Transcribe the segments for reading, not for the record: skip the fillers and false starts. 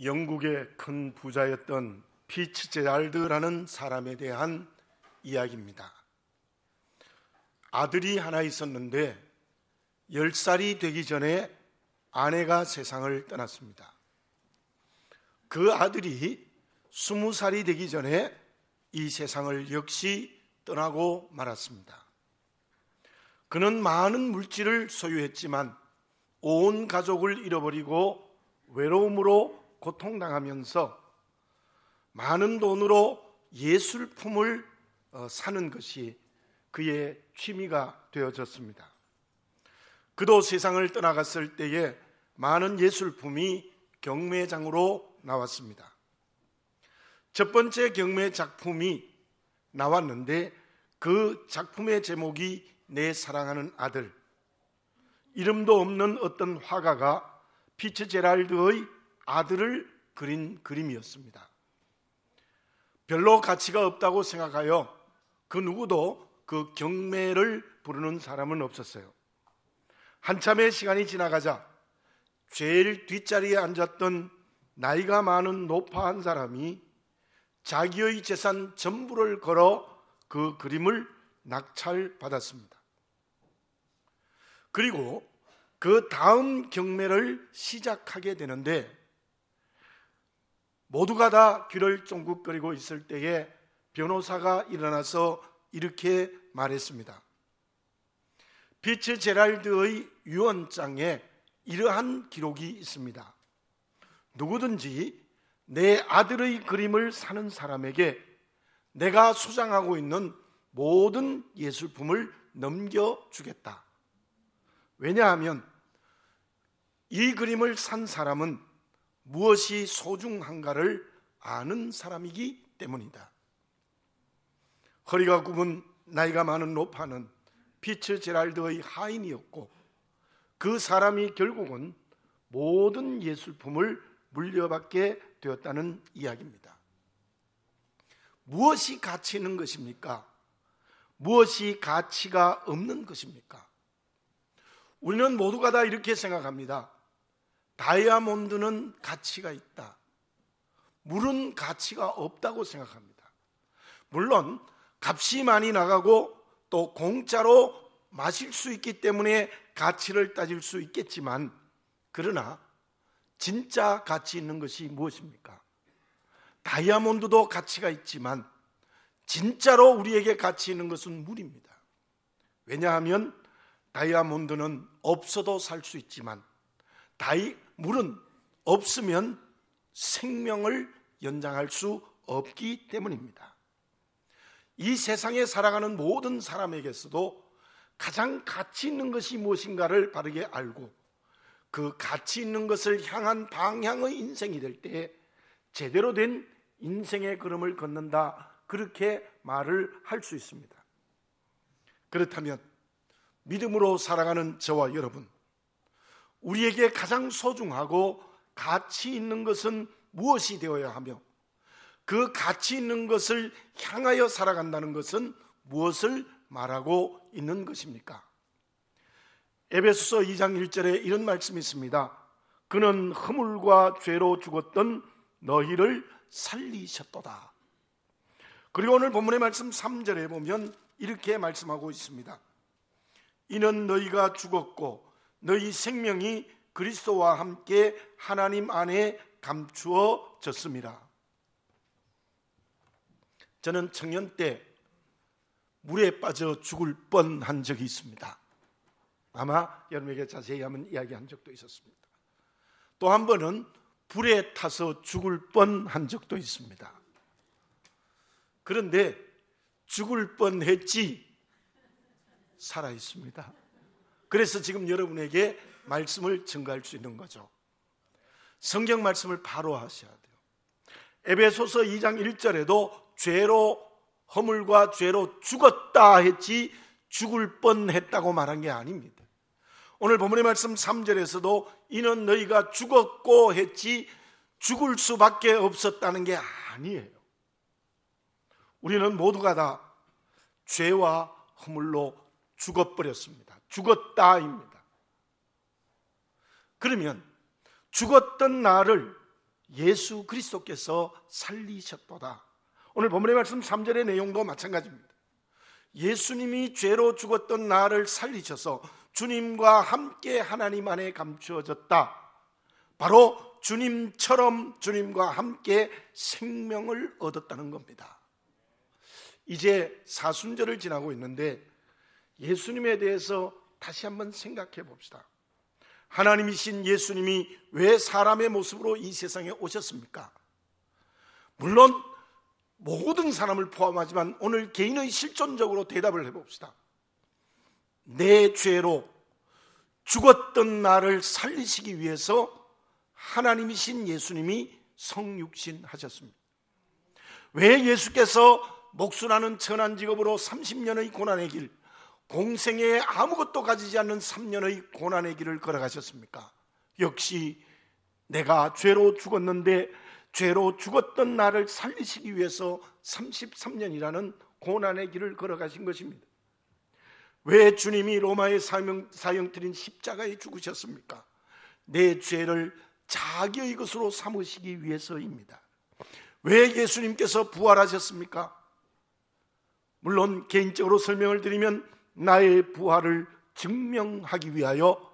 영국의 큰 부자였던 피츠제랄드라는 사람에 대한 이야기입니다. 아들이 하나 있었는데 10살이 되기 전에 아내가 세상을 떠났습니다. 그 아들이 20살이 되기 전에 이 세상을 역시 떠나고 말았습니다. 그는 많은 물질을 소유했지만 온 가족을 잃어버리고 외로움으로 고통당하면서 많은 돈으로 예술품을 사는 것이 그의 취미가 되어졌습니다. 그도 세상을 떠나갔을 때에 많은 예술품이 경매장으로 나왔습니다. 첫 번째 경매 작품이 나왔는데 그 작품의 제목이 내 사랑하는 아들, 이름도 없는 어떤 화가가 피츠제랄드의 아들을 그린 그림이었습니다. 별로 가치가 없다고 생각하여 그 누구도 그 경매를 부르는 사람은 없었어요. 한참의 시간이 지나가자 제일 뒷자리에 앉았던 나이가 많은 노파 한 사람이 자기의 재산 전부를 걸어 그 그림을 낙찰받았습니다. 그리고 그 다음 경매를 시작하게 되는데 모두가 다 귀를 쫑긋거리고 있을 때에 변호사가 일어나서 이렇게 말했습니다. 피츠제랄드의 유언장에 이러한 기록이 있습니다. 누구든지 내 아들의 그림을 사는 사람에게 내가 소장하고 있는 모든 예술품을 넘겨주겠다. 왜냐하면 이 그림을 산 사람은 무엇이 소중한가를 아는 사람이기 때문이다. 허리가 굽은 나이가 많은 노파는 피츠제랄드의 하인이었고 그 사람이 결국은 모든 예술품을 물려받게 되었다는 이야기입니다. 무엇이 가치 있는 것입니까? 무엇이 가치가 없는 것입니까? 우리는 모두가 다 이렇게 생각합니다. 다이아몬드는 가치가 있다. 물은 가치가 없다고 생각합니다. 물론 값이 많이 나가고 또 공짜로 마실 수 있기 때문에 가치를 따질 수 있겠지만, 그러나 진짜 가치 있는 것이 무엇입니까? 다이아몬드도 가치가 있지만 진짜로 우리에게 가치 있는 것은 물입니다. 왜냐하면 다이아몬드는 없어도 살 수 있지만 물은 없으면 생명을 연장할 수 없기 때문입니다. 이 세상에 살아가는 모든 사람에게서도 가장 가치 있는 것이 무엇인가를 바르게 알고 그 가치 있는 것을 향한 방향의 인생이 될 때 제대로 된 인생의 걸음을 걷는다, 그렇게 말을 할 수 있습니다. 그렇다면 믿음으로 살아가는 저와 여러분, 우리에게 가장 소중하고 가치 있는 것은 무엇이 되어야 하며 그 가치 있는 것을 향하여 살아간다는 것은 무엇을 말하고 있는 것입니까? 에베소서 2장 1절에 이런 말씀이 있습니다. 그는 허물과 죄로 죽었던 너희를 살리셨도다. 그리고 오늘 본문의 말씀 3절에 보면 이렇게 말씀하고 있습니다. 이는 너희가 죽었고 너희 생명이 그리스도와 함께 하나님 안에 감추어졌음이라. 저는 청년 때 물에 빠져 죽을 뻔한 적이 있습니다. 아마 여러분에게 자세히 한번 이야기한 적도 있었습니다. 또 한 번은 불에 타서 죽을 뻔한 적도 있습니다. 그런데 죽을 뻔했지 살아 있습니다. 그래서 지금 여러분에게 말씀을 증거할 수 있는 거죠. 성경 말씀을 바로 하셔야 돼요. 에베소서 2장 1절에도 죄로, 허물과 죄로 죽었다 했지 죽을 뻔했다고 말한 게 아닙니다. 오늘 본문의 말씀 3절에서도 이는 너희가 죽었고 했지 죽을 수밖에 없었다는 게 아니에요. 우리는 모두가 다 죄와 허물로 죽어버렸습니다. 죽었다입니다. 그러면 죽었던 나를 예수 그리스도께서 살리셨도다. 오늘 본문의 말씀 3절의 내용도 마찬가지입니다. 예수님이 죄로 죽었던 나를 살리셔서 주님과 함께 하나님 안에 감추어졌다. 바로 주님처럼 주님과 함께 생명을 얻었다는 겁니다. 이제 사순절을 지나고 있는데 예수님에 대해서 다시 한번 생각해 봅시다. 하나님이신 예수님이 왜 사람의 모습으로 이 세상에 오셨습니까? 물론 모든 사람을 포함하지만 오늘 개인의 실존적으로 대답을 해봅시다. 내 죄로 죽었던 나를 살리시기 위해서 하나님이신 예수님이 성육신 하셨습니다. 왜 예수께서 목수라는 천한 직업으로 30년의 고난의 길, 공생애에 아무것도 가지지 않는 3년의 고난의 길을 걸어가셨습니까? 역시 내가 죄로 죽었는데 죄로 죽었던 나를 살리시기 위해서 33년이라는 고난의 길을 걸어가신 것입니다. 왜 주님이 로마의 사형틀인 십자가에 죽으셨습니까? 내 죄를 자기의 것으로 삼으시기 위해서입니다. 왜 예수님께서 부활하셨습니까? 물론 개인적으로 설명을 드리면 나의 부활을 증명하기 위하여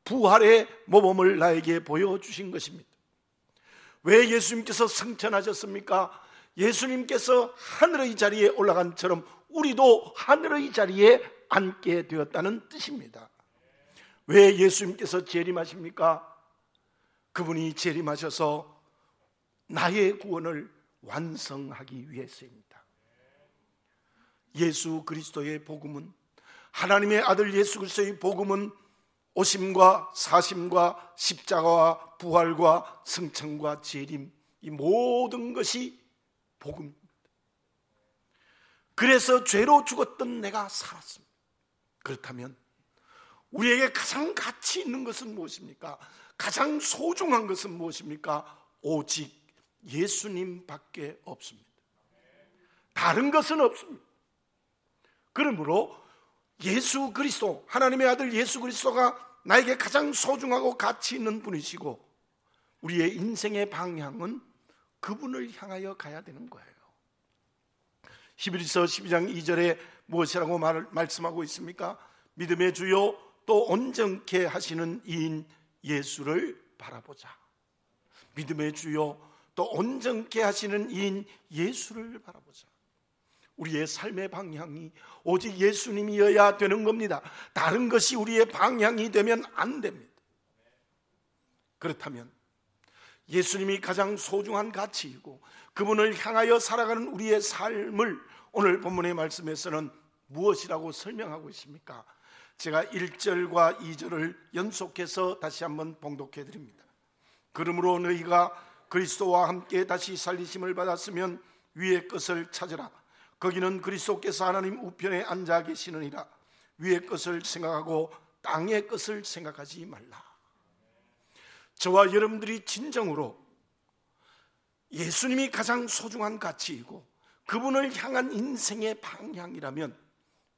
부활의 모범을 나에게 보여주신 것입니다. 왜 예수님께서 승천하셨습니까? 예수님께서 하늘의 자리에 올라간 처럼 우리도 하늘의 자리에 앉게 되었다는 뜻입니다. 왜 예수님께서 재림하십니까? 그분이 재림하셔서 나의 구원을 완성하기 위해서입니다. 예수 그리스도의 복음은, 하나님의 아들 예수 그리스도의 복음은 오심과 사심과 십자가와 부활과 승천과 재림, 이 모든 것이 복음입니다. 그래서 죄로 죽었던 내가 살았습니다. 그렇다면 우리에게 가장 가치 있는 것은 무엇입니까? 가장 소중한 것은 무엇입니까? 오직 예수님밖에 없습니다. 다른 것은 없습니다. 그러므로 예수 그리스도, 하나님의 아들 예수 그리스도가 나에게 가장 소중하고 가치 있는 분이시고 우리의 인생의 방향은 그분을 향하여 가야 되는 거예요. 히브리서 12장 2절에 무엇이라고 말씀하고 있습니까? 믿음의 주요 또 온전케 하시는 이인 예수를 바라보자. 믿음의 주요 또 온전케 하시는 이인 예수를 바라보자. 우리의 삶의 방향이 오직 예수님이어야 되는 겁니다. 다른 것이 우리의 방향이 되면 안 됩니다. 그렇다면 예수님이 가장 소중한 가치이고 그분을 향하여 살아가는 우리의 삶을 오늘 본문의 말씀에서는 무엇이라고 설명하고 있습니까? 제가 1절과 2절을 연속해서 다시 한번 봉독해 드립니다. 그러므로 너희가 그리스도와 함께 다시 살리심을 받았으면 위의 것을 찾으라. 거기는 그리스도께서 하나님 우편에 앉아 계시느니라. 위의 것을 생각하고 땅의 것을 생각하지 말라. 저와 여러분들이 진정으로 예수님이 가장 소중한 가치이고 그분을 향한 인생의 방향이라면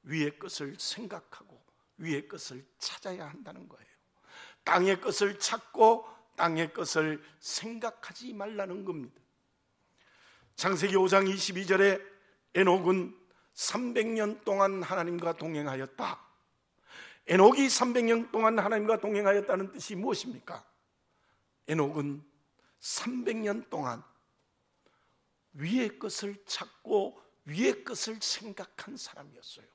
위의 것을 생각하고 위의 것을 찾아야 한다는 거예요. 땅의 것을 찾고 땅의 것을 생각하지 말라는 겁니다. 창세기 5장 22절에 에녹은 300년 동안 하나님과 동행하였다. 에녹이 300년 동안 하나님과 동행하였다는 뜻이 무엇입니까? 에녹은 300년 동안 위의 것을 찾고 위의 것을 생각한 사람이었어요.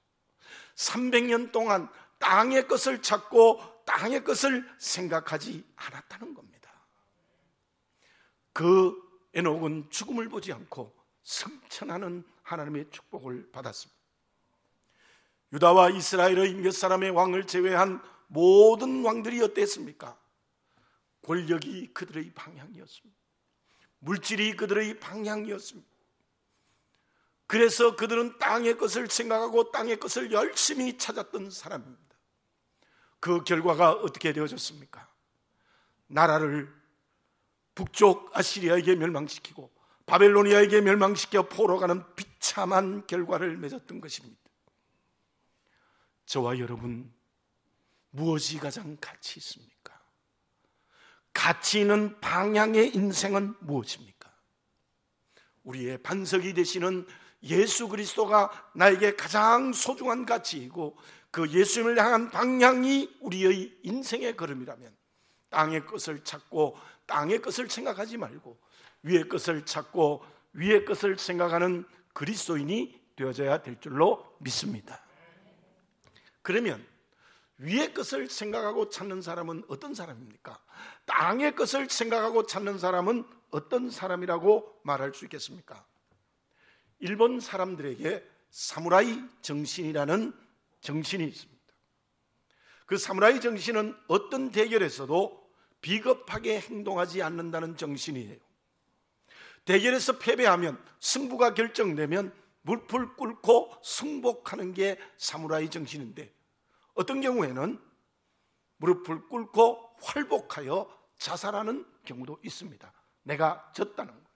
300년 동안 땅의 것을 찾고 땅의 것을 생각하지 않았다는 겁니다. 그 에녹은 죽음을 보지 않고 승천하는 하나님의 축복을 받았습니다. 유다와 이스라엘의 몇 사람의 왕을 제외한 모든 왕들이 어땠습니까? 권력이 그들의 방향이었습니다. 물질이 그들의 방향이었습니다. 그래서 그들은 땅의 것을 생각하고 땅의 것을 열심히 찾았던 사람입니다. 그 결과가 어떻게 되어졌습니까? 나라를 북쪽 아시리아에게 멸망시키고 바벨로니아에게 멸망시켜 포로 가는 비참한 결과를 맺었던 것입니다. 저와 여러분, 무엇이 가장 가치 있습니까? 가치 있는 방향의 인생은 무엇입니까? 우리의 반석이 되시는 예수 그리스도가 나에게 가장 소중한 가치이고 그 예수님을 향한 방향이 우리의 인생의 걸음이라면 땅의 것을 찾고 땅의 것을 생각하지 말고 위의 것을 찾고 위의 것을 생각하는 그리스도인이 되어져야 될 줄로 믿습니다. 그러면 위의 것을 생각하고 찾는 사람은 어떤 사람입니까? 땅의 것을 생각하고 찾는 사람은 어떤 사람이라고 말할 수 있겠습니까? 일본 사람들에게 사무라이 정신이라는 정신이 있습니다. 그 사무라이 정신은 어떤 대결에서도 비겁하게 행동하지 않는다는 정신이에요. 대결에서 패배하면 승부가 결정되면 무릎을 꿇고 승복하는 게 사무라이 정신인데 어떤 경우에는 무릎을 꿇고 활복하여 자살하는 경우도 있습니다. 내가 졌다는 거예요.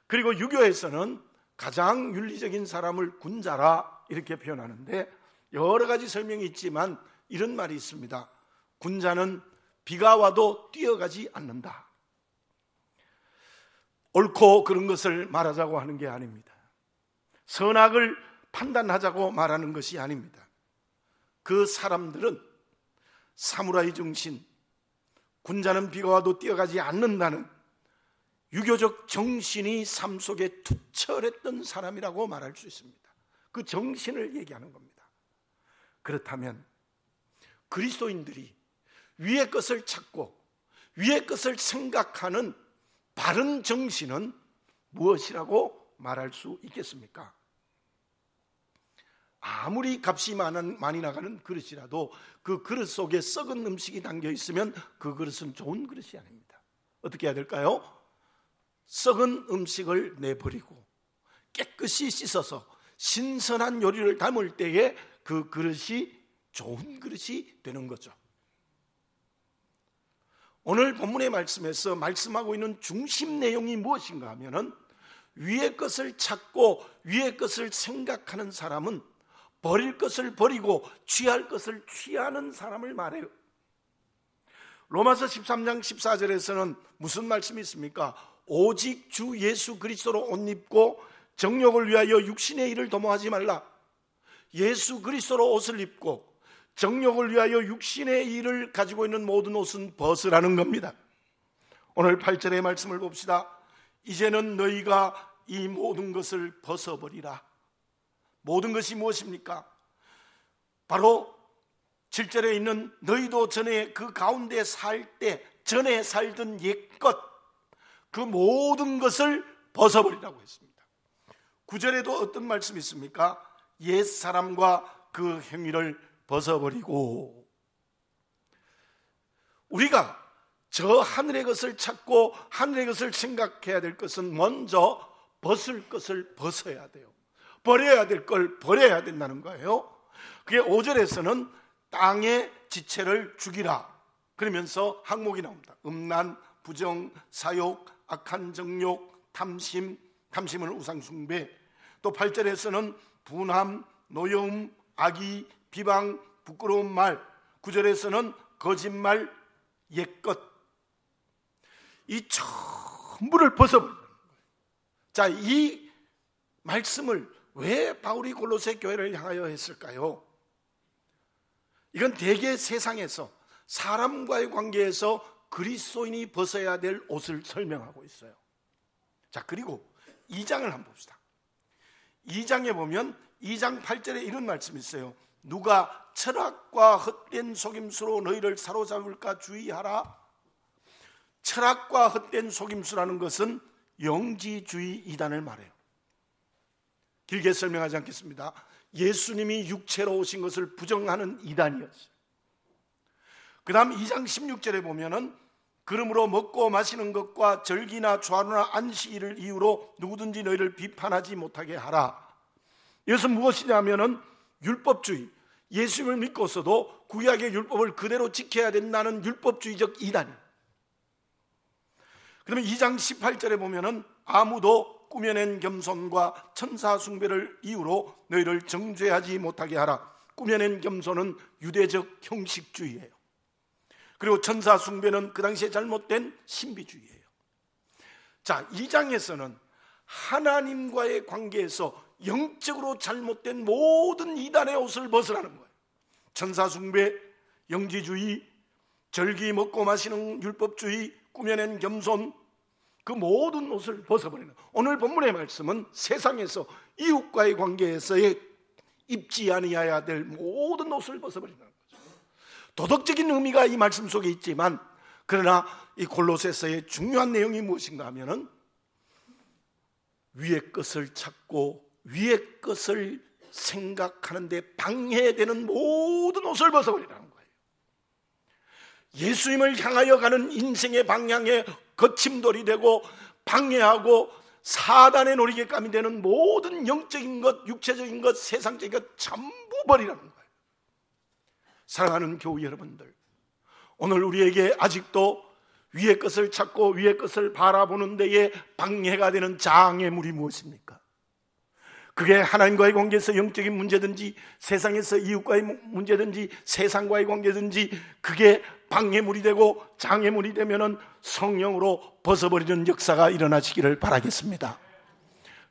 그리고 유교에서는 가장 윤리적인 사람을 군자라 이렇게 표현하는데 여러 가지 설명이 있지만 이런 말이 있습니다. 군자는 비가 와도 뛰어가지 않는다. 옳고 그런 것을 말하자고 하는 게 아닙니다. 선악을 판단하자고 말하는 것이 아닙니다. 그 사람들은 사무라이 정신, 군자는 비가 와도 뛰어가지 않는다는 유교적 정신이 삶 속에 투철했던 사람이라고 말할 수 있습니다. 그 정신을 얘기하는 겁니다. 그렇다면 그리스도인들이 위의 것을 찾고 위의 것을 생각하는 바른 정신은 무엇이라고 말할 수 있겠습니까? 아무리 값이 많이 나가는 그릇이라도 그 그릇 속에 썩은 음식이 담겨 있으면 그 그릇은 좋은 그릇이 아닙니다. 어떻게 해야 될까요? 썩은 음식을 내버리고 깨끗이 씻어서 신선한 요리를 담을 때에 그 그릇이 좋은 그릇이 되는 거죠. 오늘 본문의 말씀에서 말씀하고 있는 중심 내용이 무엇인가 하면은 위의 것을 찾고 위의 것을 생각하는 사람은 버릴 것을 버리고 취할 것을 취하는 사람을 말해요. 로마서 13장 14절에서는 무슨 말씀이 있습니까? 오직 주 예수 그리스도로 옷 입고 정욕을 위하여 육신의 일을 도모하지 말라. 예수 그리스도로 옷을 입고 정욕을 위하여 육신의 일을 가지고 있는 모든 옷은 벗으라는 겁니다. 오늘 8절의 말씀을 봅시다. 이제는 너희가 이 모든 것을 벗어버리라. 모든 것이 무엇입니까? 바로 7절에 있는 너희도 전에 그 가운데 살 때 전에 살던 옛것 그 모든 것을 벗어버리라고 했습니다. 9절에도 어떤 말씀이 있습니까? 옛사람과 그 행위를 벗어버리고. 우리가 저 하늘의 것을 찾고 하늘의 것을 생각해야 될 것은 먼저 벗을 것을 벗어야 돼요. 버려야 될 걸 버려야 된다는 거예요. 그게 5절에서는 땅의 지체를 죽이라 그러면서 항목이 나옵니다. 음란, 부정, 사욕, 악한 정욕, 탐심, 탐심을 우상숭배. 또 8절에서는 분함, 노여움, 악의, 비방, 부끄러운 말. 9절에서는 거짓말, 옛것. 이 전부를 벗어버리는 거예요. 자, 이 말씀을 왜 바울이 골로새 교회를 향하여 했을까요? 이건 대개 세상에서 사람과의 관계에서 그리스도인이 벗어야 될 옷을 설명하고 있어요. 자, 그리고 2장을 한번 봅시다. 2장에 보면 2장 8절에 이런 말씀이 있어요. 누가 철학과 헛된 속임수로 너희를 사로잡을까 주의하라. 철학과 헛된 속임수라는 것은 영지주의 이단을 말해요. 길게 설명하지 않겠습니다. 예수님이 육체로 오신 것을 부정하는 이단이었어요. 그 다음 2장 16절에 보면은 그러므로 먹고 마시는 것과 절기나 주하루나 안식일을 이유로 누구든지 너희를 비판하지 못하게 하라. 이것은 무엇이냐면은 율법주의, 예수님을 믿고서도 구약의 율법을 그대로 지켜야 된다는 율법주의적 이단이에요. 그러면 2장 18절에 보면은 아무도 꾸며낸 겸손과 천사 숭배를 이유로 너희를 정죄하지 못하게 하라. 꾸며낸 겸손은 유대적 형식주의예요. 그리고 천사 숭배는 그 당시에 잘못된 신비주의예요. 자, 2장에서는 하나님과의 관계에서 영적으로 잘못된 모든 이단의 옷을 벗으라는 거예요. 천사 숭배, 영지주의, 절기 먹고 마시는 율법주의, 꾸며낸 겸손, 그 모든 옷을 벗어버리는, 오늘 본문의 말씀은 세상에서 이웃과의 관계에서의 입지 아니해야 될 모든 옷을 벗어버리는 거죠. 도덕적인 의미가 이 말씀 속에 있지만, 그러나 이 골로새서의 중요한 내용이 무엇인가 하면은 위의 것을 찾고 위의 것을 생각하는데 방해되는 모든 옷을 벗어버리라는 거예요. 예수님을 향하여 가는 인생의 방향에 거침돌이 되고 방해하고 사단의 놀이개감이 되는 모든 영적인 것, 육체적인 것, 세상적인 것 전부 버리라는 거예요. 사랑하는 교우 여러분들, 오늘 우리에게 아직도 위의 것을 찾고 위의 것을 바라보는 데에 방해가 되는 장애물이 무엇입니까? 그게 하나님과의 관계에서 영적인 문제든지 세상에서 이웃과의 문제든지 세상과의 관계든지 그게 방해물이 되고 장애물이 되면은 성령으로 벗어버리는 역사가 일어나시기를 바라겠습니다.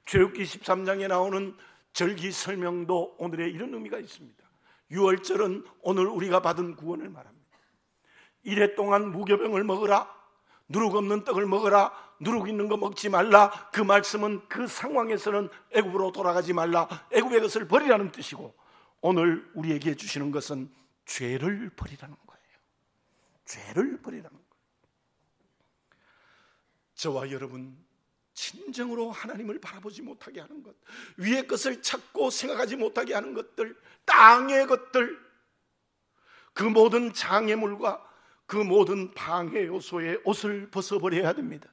출애굽기 13장에 나오는 절기 설명도 오늘에 이런 의미가 있습니다. 유월절은 오늘 우리가 받은 구원을 말합니다. 이래 동안 무교병을 먹으라, 누룩 없는 떡을 먹으라, 누룩 있는 거 먹지 말라. 그 말씀은 그 상황에서는 애굽으로 돌아가지 말라, 애굽의 것을 버리라는 뜻이고, 오늘 우리에게 주시는 것은 죄를 버리라는 거예요. 죄를 버리라는 거예요. 저와 여러분, 진정으로 하나님을 바라보지 못하게 하는 것, 위의 것을 찾고 생각하지 못하게 하는 것들, 땅의 것들, 그 모든 장애물과 그 모든 방해 요소의 옷을 벗어버려야 됩니다.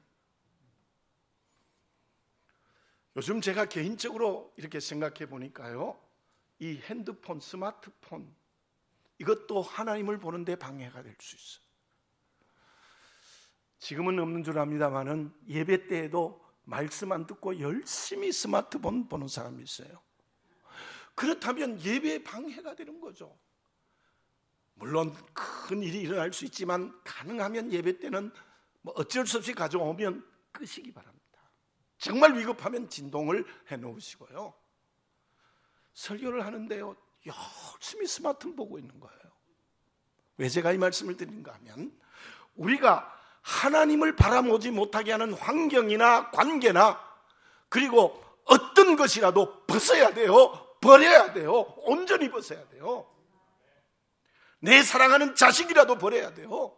요즘 제가 개인적으로 이렇게 생각해 보니까요, 이 핸드폰, 스마트폰, 이것도 하나님을 보는데 방해가 될 수 있어요. 지금은 없는 줄 압니다만은 예배 때에도 말씀 안 듣고 열심히 스마트폰 보는 사람이 있어요. 그렇다면 예배에 방해가 되는 거죠. 물론 큰 일이 일어날 수 있지만 가능하면 예배 때는 어쩔 수 없이 가져오면 끄시기 바랍니다. 정말 위급하면 진동을 해놓으시고요. 설교를 하는데요, 열심히 스마트폰 보고 있는 거예요. 왜 제가 이 말씀을 드리는가 하면, 우리가 하나님을 바라보지 못하게 하는 환경이나 관계나 그리고 어떤 것이라도 벗어야 돼요. 버려야 돼요. 온전히 벗어야 돼요. 내 사랑하는 자식이라도 버려야 돼요.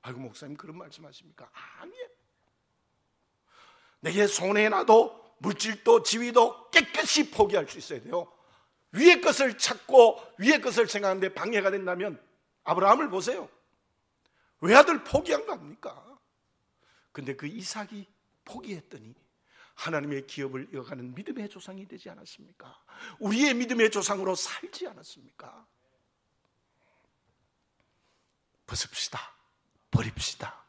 아이고, 목사님 그런 말씀하십니까? 아니에요. 내게 손해나도 물질도 지위도 깨끗이 포기할 수 있어야 돼요. 위의 것을 찾고 위의 것을 생각하는데 방해가 된다면 아브라함을 보세요. 외아들 포기한 거 아닙니까? 근데 그 이삭이 포기했더니 하나님의 기업을 이어가는 믿음의 조상이 되지 않았습니까? 우리의 믿음의 조상으로 살지 않았습니까? 벗읍시다. 버립시다.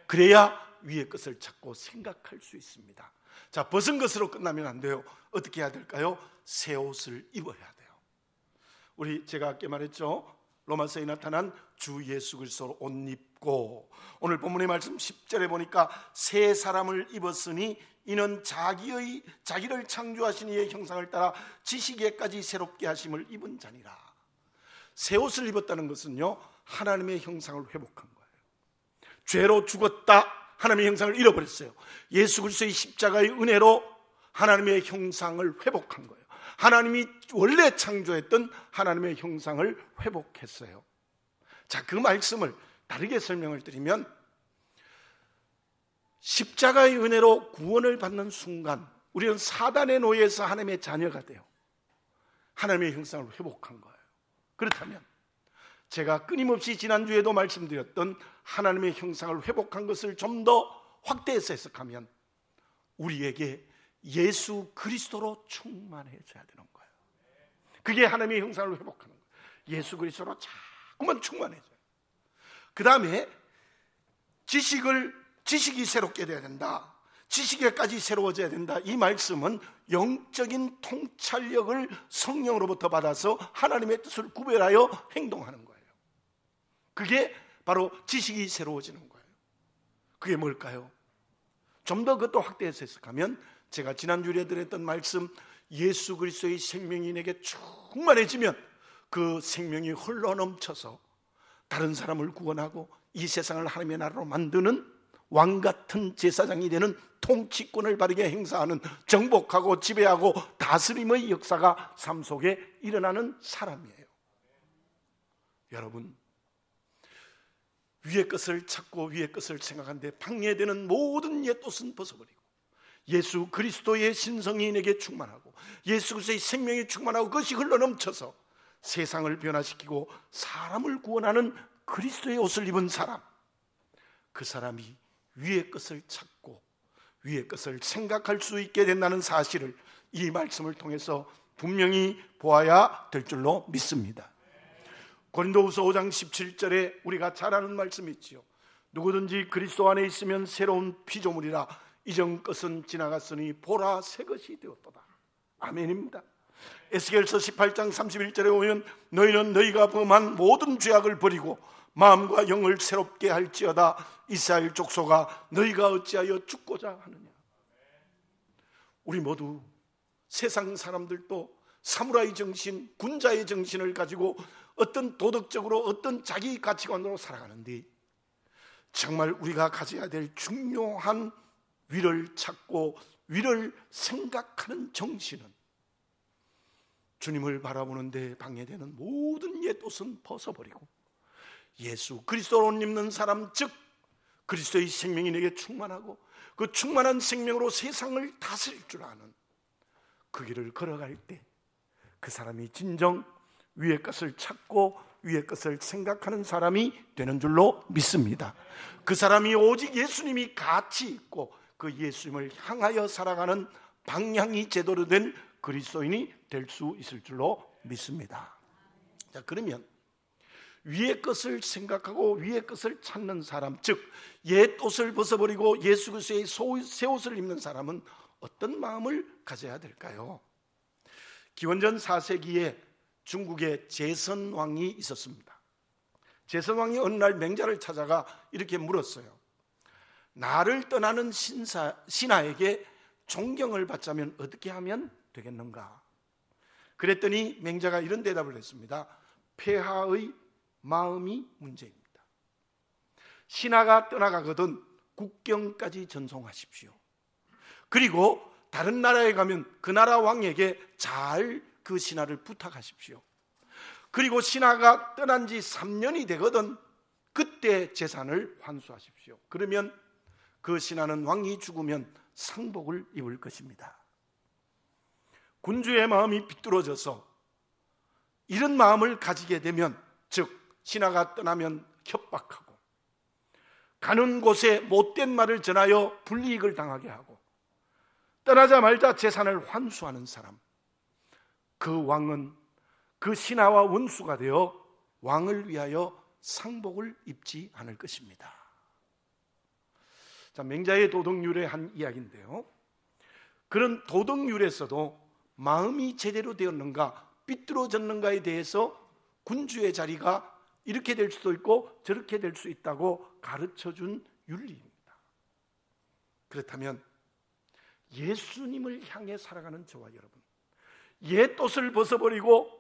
그래야 위의 것을 찾고 생각할 수 있습니다. 자, 벗은 것으로 끝나면 안 돼요. 어떻게 해야 될까요? 새 옷을 입어야 돼요. 제가 아까 말했죠, 로마서에 나타난 주 예수 그리스도로 옷 입고, 오늘 본문의 말씀 10절에 보니까 새 사람을 입었으니 이는 자기를 창조하신 이의 형상을 따라 지식에까지 새롭게 하심을 입은 자니라. 새 옷을 입었다는 것은요, 하나님의 형상을 회복한 거예요. 죄로 죽었다, 하나님의 형상을 잃어버렸어요. 예수 그리스도의 십자가의 은혜로 하나님의 형상을 회복한 거예요. 하나님이 원래 창조했던 하나님의 형상을 회복했어요. 자, 그 말씀을 다르게 설명을 드리면, 십자가의 은혜로 구원을 받는 순간 우리는 사단의 노예에서 하나님의 자녀가 돼요. 하나님의 형상을 회복한 거예요. 그렇다면 제가 끊임없이 지난주에도 말씀드렸던 하나님의 형상을 회복한 것을 좀 더 확대해서 해석하면 우리에게 예수 그리스도로 충만해져야 되는 거예요. 그게 하나님의 형상을 회복하는 거예요. 예수 그리스도로 자꾸만 충만해져요. 그 다음에 지식이 새롭게 돼야 된다, 지식에까지 새로워져야 된다. 이 말씀은 영적인 통찰력을 성령으로부터 받아서 하나님의 뜻을 구별하여 행동하는 거예요. 그게 바로 지식이 새로워지는 거예요. 그게 뭘까요? 좀 더 그것도 확대해서 해석하면 제가 지난주에 드렸던 말씀, 예수 그리스도의 생명이 내게 충만해지면 그 생명이 흘러넘쳐서 다른 사람을 구원하고 이 세상을 하나님의 나라로 만드는 왕같은 제사장이 되는 통치권을 바르게 행사하는, 정복하고 지배하고 다스림의 역사가 삶 속에 일어나는 사람이에요. 여러분, 위의 것을 찾고 위의 것을 생각하는데 방해되는 모든 옛것은 벗어버리고 예수 그리스도의 신성이 내게 충만하고 예수 그리스도의 생명이 충만하고 그것이 흘러넘쳐서 세상을 변화시키고 사람을 구원하는 그리스도의 옷을 입은 사람, 그 사람이 위의 것을 찾고 위의 것을 생각할 수 있게 된다는 사실을 이 말씀을 통해서 분명히 보아야 될 줄로 믿습니다. 고린도후서 5장 17절에 우리가 잘 아는 말씀이 있지요. 누구든지 그리스도 안에 있으면 새로운 피조물이라, 이전 것은 지나갔으니 보라 새 것이 되었도다. 아멘입니다. 에스겔서 18장 31절에 보면 너희는 너희가 범한 모든 죄악을 버리고 마음과 영을 새롭게 할지어다. 이스라엘 족속아, 너희가 어찌하여 죽고자 하느냐. 우리 모두 세상 사람들도 사무라이 정신, 군자의 정신을 가지고 어떤 도덕적으로 어떤 자기 가치관으로 살아가는데, 정말 우리가 가져야 될 중요한 위를 찾고 위를 생각하는 정신은 주님을 바라보는데 방해되는 모든 옛옷은 벗어버리고 예수 그리스도로 옷 입는 사람, 즉 그리스도의 생명이 내게 충만하고 그 충만한 생명으로 세상을 다스릴 줄 아는 그 길을 걸어갈 때 그 사람이 진정 위의 것을 찾고 위의 것을 생각하는 사람이 되는 줄로 믿습니다. 그 사람이 오직 예수님이 가치 있고 그 예수님을 향하여 살아가는 방향이 제대로 된 그리스도인이 될 수 있을 줄로 믿습니다. 자, 그러면 위의 것을 생각하고 위의 것을 찾는 사람, 즉 옛 옷을 벗어버리고 예수 그리스도의 새 옷을 입는 사람은 어떤 마음을 가져야 될까요? 기원전 4세기에 중국에 제선왕이 있었습니다. 제선왕이 어느 날 맹자를 찾아가 이렇게 물었어요. 나를 떠나는 신하에게 존경을 받자면 어떻게 하면 되겠는가? 그랬더니 맹자가 이런 대답을 했습니다. 폐하의 마음이 문제입니다. 신하가 떠나가거든 국경까지 전송하십시오. 그리고 다른 나라에 가면 그 나라 왕에게 잘 그 신하를 부탁하십시오. 그리고 신하가 떠난 지 3년이 되거든 그때 재산을 환수하십시오. 그러면 그 신하는 왕이 죽으면 상복을 입을 것입니다. 군주의 마음이 비뚤어져서 이런 마음을 가지게 되면, 즉 신하가 떠나면 협박하고 가는 곳에 못된 말을 전하여 불이익을 당하게 하고 떠나자마자 재산을 환수하는 사람, 그 왕은 그 신하와 원수가 되어 왕을 위하여 상복을 입지 않을 것입니다. 자, 맹자의 도덕률의 한 이야기인데요, 그런 도덕률에서도 마음이 제대로 되었는가 삐뚤어졌는가에 대해서 군주의 자리가 이렇게 될 수도 있고 저렇게 될 수 있다고 가르쳐준 윤리입니다. 그렇다면 예수님을 향해 살아가는 저와 여러분, 옛 옷을 벗어버리고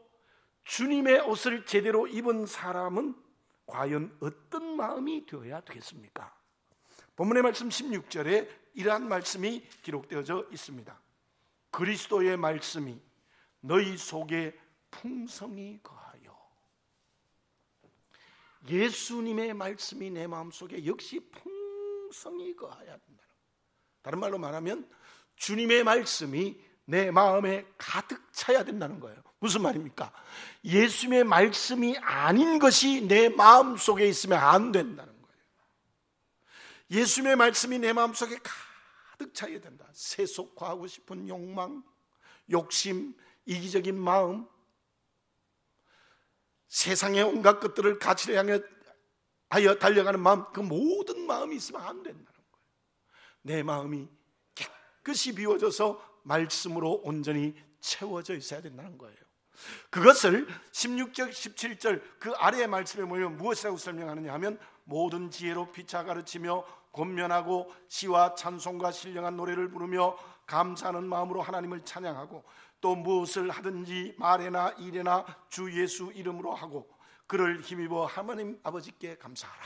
주님의 옷을 제대로 입은 사람은 과연 어떤 마음이 되어야 되겠습니까? 본문의 말씀 16절에 이러한 말씀이 기록되어져 있습니다. 그리스도의 말씀이 너희 속에 풍성히 거하여. 예수님의 말씀이 내 마음속에 역시 풍성히 거하여야 된다. 다른 말로 말하면 주님의 말씀이 내 마음에 가득 차야 된다는 거예요. 무슨 말입니까? 예수님의 말씀이 아닌 것이 내 마음속에 있으면 안 된다는 거예요. 예수님의 말씀이 내 마음속에 가득 차야 된다. 세속화하고 싶은 욕망, 욕심, 이기적인 마음, 세상의 온갖 것들을 가치를 향하여 달려가는 마음, 그 모든 마음이 있으면 안 된다는 거예요. 내 마음이 깨끗이 비워져서 말씀으로 온전히 채워져 있어야 된다는 거예요. 그것을 16절, 17절 그 아래의 말씀에 보면 무엇이라고 설명하느냐 하면 모든 지혜로 피차 가르치며 권면하고 시와 찬송과 신령한 노래를 부르며 감사하는 마음으로 하나님을 찬양하고 또 무엇을 하든지 말에나 일에나 주 예수 이름으로 하고 그를 힘입어 하나님 아버지께 감사하라.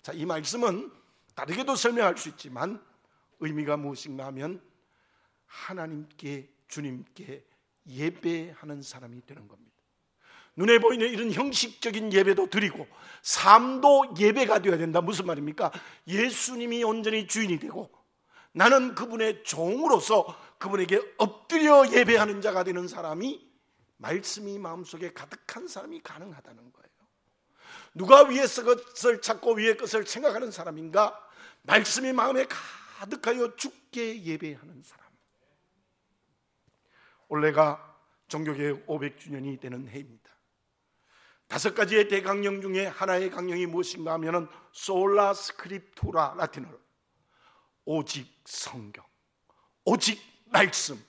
자, 이 말씀은 다르게도 설명할 수 있지만 의미가 무엇인가 하면 하나님께, 주님께 예배하는 사람이 되는 겁니다. 눈에 보이는 이런 형식적인 예배도 드리고 삶도 예배가 되어야 된다. 무슨 말입니까? 예수님이 온전히 주인이 되고 나는 그분의 종으로서 그분에게 엎드려 예배하는 자가 되는 사람이, 말씀이 마음속에 가득한 사람이 가능하다는 거예요. 누가 위의 것을 찾고 위의 것을 생각하는 사람인가? 말씀이 마음에 가득하여 주께 예배하는 사람. 올해가 종교개혁 500주년이 되는 해입니다. 5가지의 대강령 중에 하나의 강령이 무엇인가 하면 솔라 스크립투라, 라틴어로 오직 성경, 오직 말씀.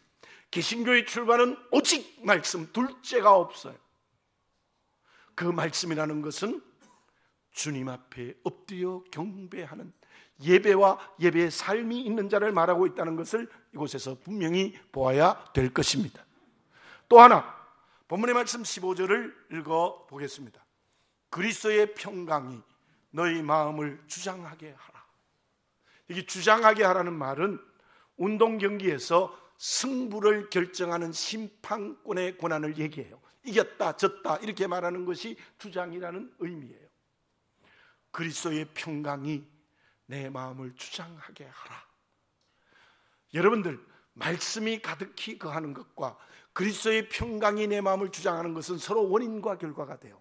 개신교의 출발은 오직 말씀, 둘째가 없어요. 그 말씀이라는 것은 주님 앞에 엎드려 경배하는 예배와 예배의 삶이 있는 자를 말하고 있다는 것을 이곳에서 분명히 보아야 될 것입니다. 또 하나, 본문의 말씀 15절을 읽어보겠습니다. 그리스도의 평강이 너희 마음을 주장하게 하라. 이게 주장하게 하라는 말은 운동 경기에서 승부를 결정하는 심판권의 권한을 얘기해요. 이겼다 졌다 이렇게 말하는 것이 주장이라는 의미예요. 그리스도의 평강이 내 마음을 주장하게 하라. 여러분들, 말씀이 가득히 거하는 것과 그리스도의 평강이 내 마음을 주장하는 것은 서로 원인과 결과가 돼요.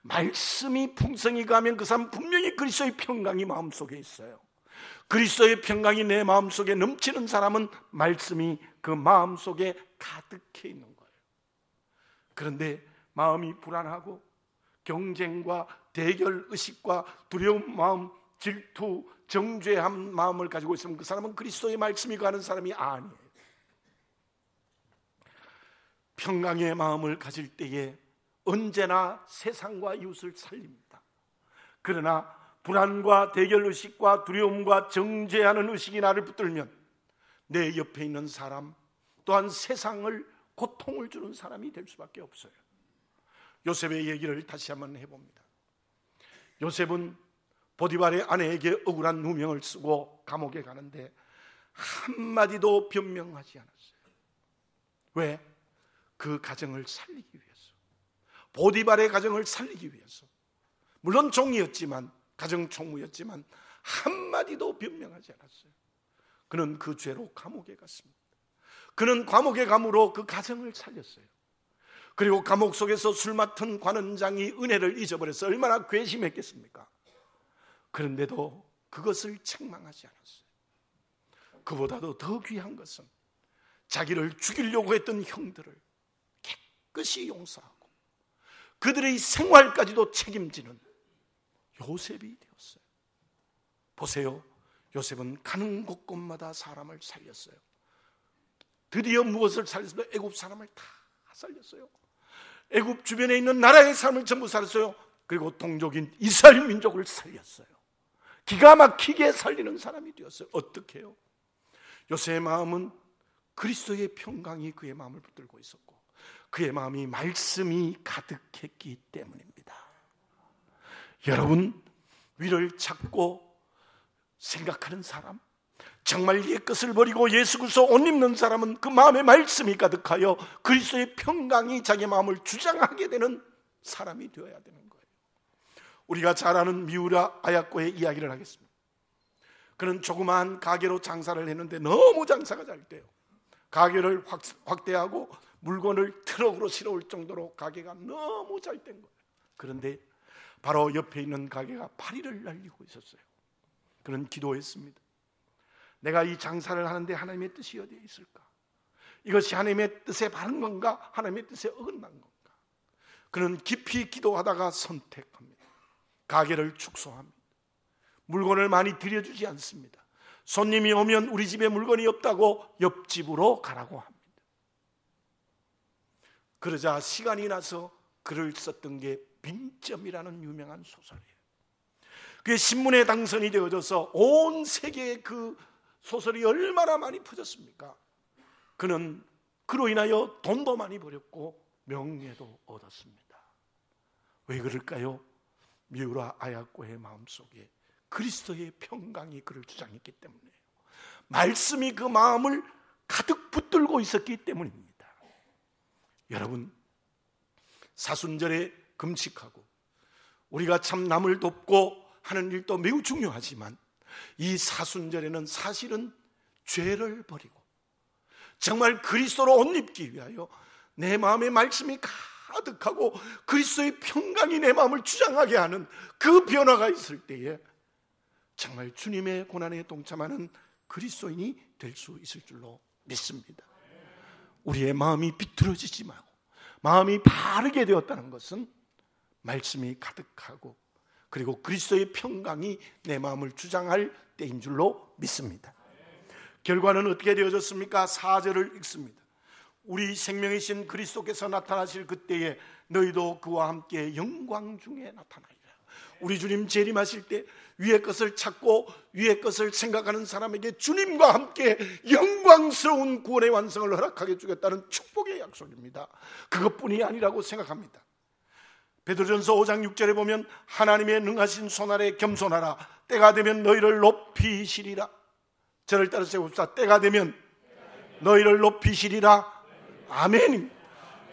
말씀이 풍성히 가면 그 사람 분명히 그리스도의 평강이 마음속에 있어요. 그리스도의 평강이 내 마음속에 넘치는 사람은 말씀이 그 마음속에 가득해 있는 거예요. 그런데 마음이 불안하고 경쟁과 대결 의식과 두려운 마음, 질투, 정죄한 마음을 가지고 있으면 그 사람은 그리스도의 말씀이 가는 사람이 아니에요. 평강의 마음을 가질 때에 언제나 세상과 이웃을 살립니다. 그러나 불안과 대결 의식과 두려움과 정죄하는 의식이 나를 붙들면 내 옆에 있는 사람 또한 세상을 고통을 주는 사람이 될 수밖에 없어요. 요셉의 얘기를 다시 한번 해봅니다. 요셉은 보디발의 아내에게 억울한 누명을 쓰고 감옥에 가는데 한마디도 변명하지 않았어요. 왜? 그 가정을 살리기 위해서, 보디발의 가정을 살리기 위해서. 물론 종이었지만, 가정 총무였지만 한마디도 변명하지 않았어요. 그는 그 죄로 감옥에 갔습니다. 그는 감옥에 감으로 그 가정을 살렸어요. 그리고 감옥 속에서 술 맡은 관원장이 은혜를 잊어버려서 얼마나 괘씸했겠습니까? 그런데도 그것을 책망하지 않았어요. 그보다도 더 귀한 것은 자기를 죽이려고 했던 형들을 깨끗이 용서하고 그들의 생활까지도 책임지는 요셉이 되었어요. 보세요, 요셉은 가는 곳곳마다 사람을 살렸어요. 드디어 무엇을 살렸습니까? 애굽 사람을 다 살렸어요. 애굽 주변에 있는 나라의 사람을 전부 살렸어요. 그리고 동족인 이스라엘 민족을 살렸어요. 기가 막히게 살리는 사람이 되었어요. 어떻게 해요? 요셉의 마음은 그리스도의 평강이 그의 마음을 붙들고 있었고 그의 마음이 말씀이 가득했기 때문입니다. 여러분, 위를 찾고 생각하는 사람, 정말 옛 것을 버리고 예수 그리스도 옷 입는 사람은 그 마음에 말씀이 가득하여 그리스도의 평강이 자기 마음을 주장하게 되는 사람이 되어야 되는 거예요. 우리가 잘 아는 미우라 아야코의 이야기를 하겠습니다. 그는 조그마한 가게로 장사를 했는데 너무 장사가 잘 돼요. 가게를 확대하고 물건을 트럭으로 실어올 정도로 가게가 너무 잘 된 거예요. 그런데 바로 옆에 있는 가게가 파리를 날리고 있었어요. 그는 기도했습니다. 내가 이 장사를 하는데 하나님의 뜻이 어디에 있을까? 이것이 하나님의 뜻에 바른 건가? 하나님의 뜻에 어긋난 건가? 그는 깊이 기도하다가 선택합니다. 가게를 축소합니다. 물건을 많이 들여주지 않습니다. 손님이 오면 우리 집에 물건이 없다고 옆집으로 가라고 합니다. 그러자 시간이 나서 글을 썼던 게 빈점이라는 유명한 소설이에요. 그의 신문에 당선이 되어져서 온 세계에 그 소설이 얼마나 많이 퍼졌습니까? 그는 그로 인하여 돈도 많이 벌였고 명예도 얻었습니다. 왜 그럴까요? 미우라 아야코의 마음속에 그리스도의 평강이 그를 주장했기 때문이에요. 말씀이 그 마음을 가득 붙들고 있었기 때문입니다. 여러분, 사순절에 금식하고 우리가 참 남을 돕고 하는 일도 매우 중요하지만 이 사순절에는 사실은 죄를 버리고 정말 그리스도로 옷 입기 위하여 내 마음에 말씀이 가득하고 그리스도의 평강이 내 마음을 주장하게 하는 그 변화가 있을 때에 정말 주님의 고난에 동참하는 그리스도인이 될 수 있을 줄로 믿습니다. 우리의 마음이 비틀어지지 말고 마음이 바르게 되었다는 것은 말씀이 가득하고 그리고 그리스도의 평강이 내 마음을 주장할 때인 줄로 믿습니다. 결과는 어떻게 되어졌습니까? 4절을 읽습니다. 우리 생명이신 그리스도께서 나타나실 그때에 너희도 그와 함께 영광 중에 나타나리라. 우리 주님 재림하실 때 위의 것을 찾고 위의 것을 생각하는 사람에게 주님과 함께 영광스러운 구원의 완성을 허락하게 주겠다는 축복의 약속입니다. 그것뿐이 아니라고 생각합니다. 베드로전서 5장 6절에 보면 하나님의 능하신 손 아래 겸손하라. 때가 되면 너희를 높이시리라. 저를 따라 세웁시다. 때가 되면 너희를 높이시리라. 아멘.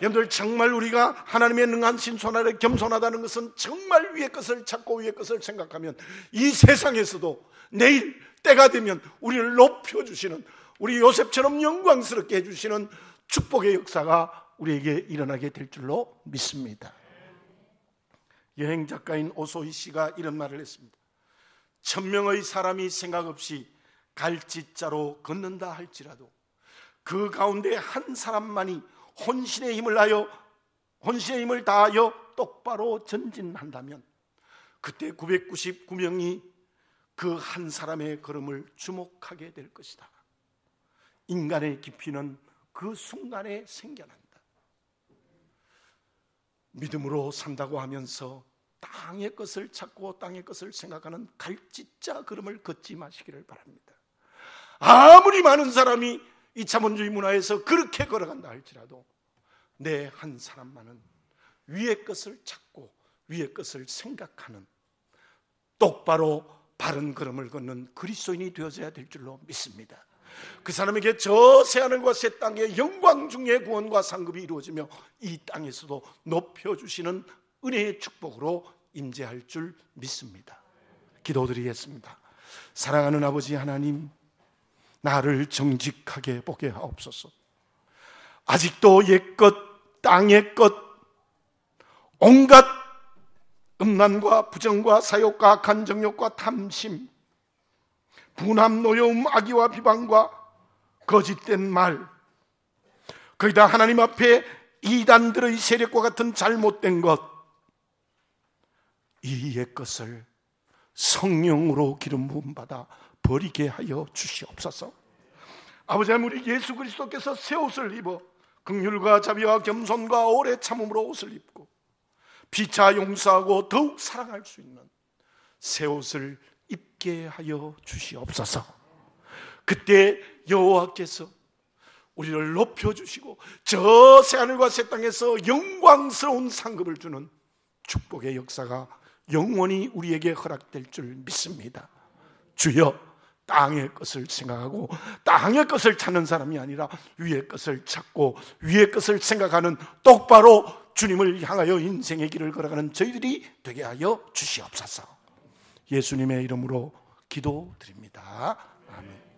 여러분들, 정말 우리가 하나님의 능하신 손 아래 겸손하다는 것은 정말 위의 것을 찾고 위의 것을 생각하면 이 세상에서도 내일 때가 되면 우리를 높여주시는, 우리 요셉처럼 영광스럽게 해주시는 축복의 역사가 우리에게 일어나게 될 줄로 믿습니다. 여행작가인 오소희 씨가 이런 말을 했습니다. 1000명의 사람이 생각 없이 갈짓자로 걷는다 할지라도 그 가운데 한 사람만이 혼신의 힘을 다하여 똑바로 전진한다면 그때 999명이 그 한 사람의 걸음을 주목하게 될 것이다. 인간의 깊이는 그 순간에 생겨난다. 믿음으로 산다고 하면서 땅의 것을 찾고 땅의 것을 생각하는 갈짓자 걸음을 걷지 마시기를 바랍니다. 아무리 많은 사람이 이 자본주의 문화에서 그렇게 걸어간다 할지라도 내 한 사람만은 위의 것을 찾고 위의 것을 생각하는 똑바로 바른 걸음을 걷는 그리스도인이 되어져야 될 줄로 믿습니다. 그 사람에게 저 새하늘과 새 땅의 영광 중에 구원과 상급이 이루어지며 이 땅에서도 높여주시는 은혜의 축복으로 임재할 줄 믿습니다. 기도드리겠습니다. 사랑하는 아버지 하나님, 나를 정직하게 보게 하옵소서. 아직도 옛것, 땅의 것, 온갖 음란과 부정과 사욕과 악한 정욕과 탐심, 분함, 노여움, 악의와 비방과 거짓된 말, 거기다 하나님 앞에 이단들의 세력과 같은 잘못된 것, 이 옛것을 성령으로 기름 부음 받아 버리게 하여 주시옵소서. 아버지 하나님, 우리 예수 그리스도께서 새 옷을 입어 긍휼과 자비와 겸손과 오래 참음으로 옷을 입고 피차 용서하고 더욱 사랑할 수 있는 새 옷을 입게 하여 주시옵소서. 그때 여호와께서 우리를 높여주시고 저 새하늘과 새 땅에서 영광스러운 상급을 주는 축복의 역사가 영원히 우리에게 허락될 줄 믿습니다. 주여, 땅의 것을 생각하고 땅의 것을 찾는 사람이 아니라 위의 것을 찾고 위의 것을 생각하는 똑바로 주님을 향하여 인생의 길을 걸어가는 저희들이 되게 하여 주시옵소서. 예수님의 이름으로 기도드립니다. 아멘.